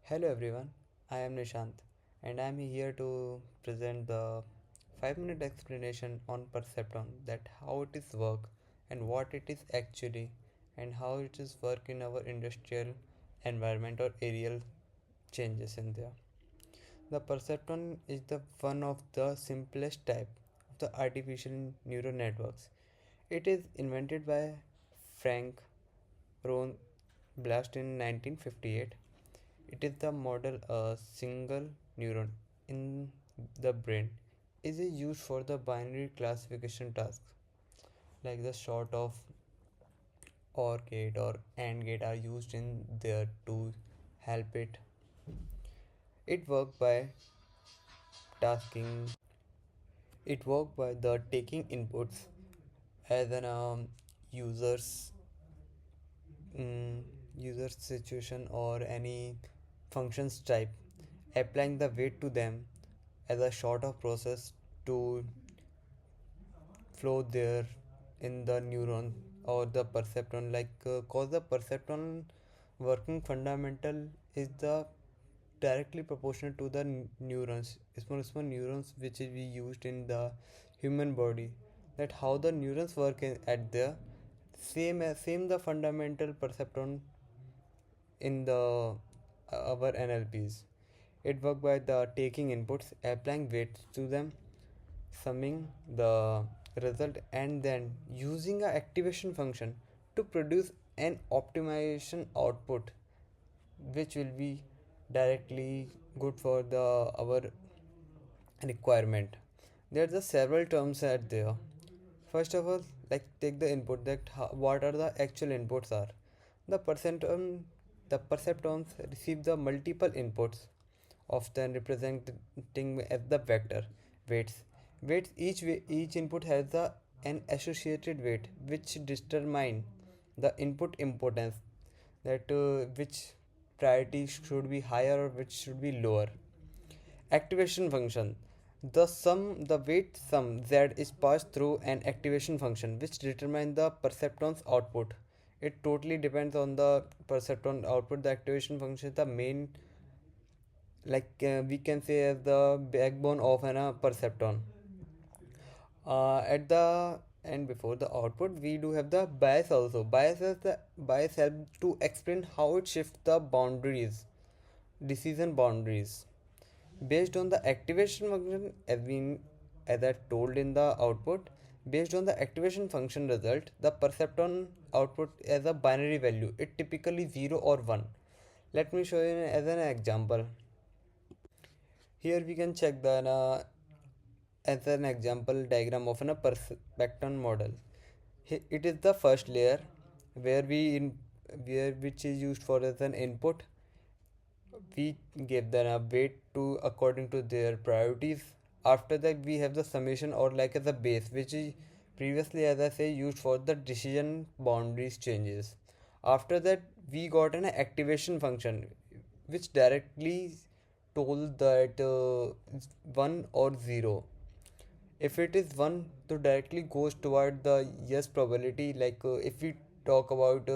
Hello everyone, I am Nishant and I am here to present the 5-minute explanation on Perceptron, that how it is work and what it is actually and how it is work in our industrial environment or aerial changes in there. The Perceptron is the one of the simplest type of the artificial neural networks. It is invented by Frank Ron Blast in 1958. It is the model a single neuron in the brain is used for the binary classification tasks like the sort of OR gate or AND gate are used in there to help it. It works by tasking. It works by the taking inputs as an user's mm, user situation or any functions type, applying the weight to them as a sort of process to flow there in the neuron or the perceptron, cause the perceptron working fundamental is the directly proportional to the neurons, small neurons which is we used in the human body, that how the neurons work at the same the fundamental perceptron in the our NLPs. It work by the taking inputs, applying weights to them, summing the result, and then using a activation function to produce an optimization output which will be directly good for the our requirement. There's a several terms at there. First of all, like take the input, that what are the actual inputs are. The the perceptrons receive the multiple inputs, often representing as the vector weights. Each input has an associated weight which determine the input importance, that which priority should be higher or which should be lower. Activation function. The weight sum Z is passed through an activation function which determines the perceptron's output. It totally depends on the perceptron output. The activation function is the main, we can say, as the backbone of an perceptron. At the and before the output, we do have the bias also. Bias helps to explain how it shifts the boundaries, decision boundaries. Based on the activation function, as I told in the output, based on the activation function result, the perceptron output as a binary value. It typically 0 or 1. Let me show you as an example. Here we can check the as an example diagram of a perceptron model. It is the first layer where where which is used for as an input. We give them a weight to according to their priorities. After that, we have the summation or like as a base, which is previously, as I say, used for the decision boundaries changes. After that, we got an activation function which directly told that 1 or 0. If it is 1, so directly goes toward the yes probability. If we talk about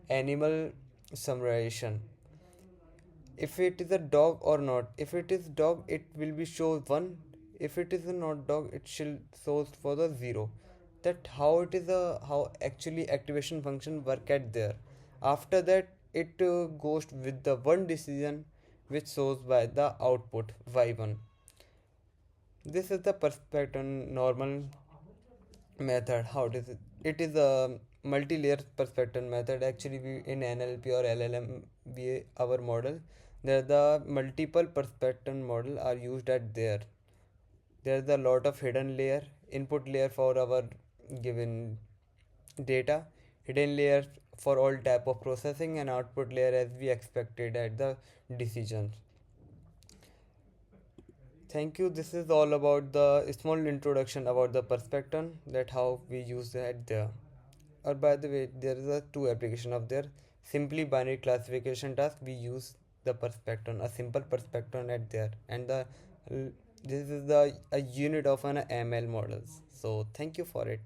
animal summarization, if it is a dog or not. If it is dog, it will be show 1. If it is a not dog, it shall shows for the 0. That how it is a how actually activation function work at there. After that, it goes with the one decision which shows by the output y1. This is the perspective normal method. How does it is a multi-layer perspective method. Actually, we in NLP or LLM, our model, there the multiple perspective model are used at there. There's a lot of hidden layer, input layer for our given data, hidden layer for all type of processing, and output layer as we expected at the decisions. Thank you. This is all about the small introduction about the perspectron, that how we use that there. Or by the way, there is a two application of there. Simply binary classification task, we use the perspectron, a simple perspectron at there, and this is the a unit of an ML models. So thank you for it.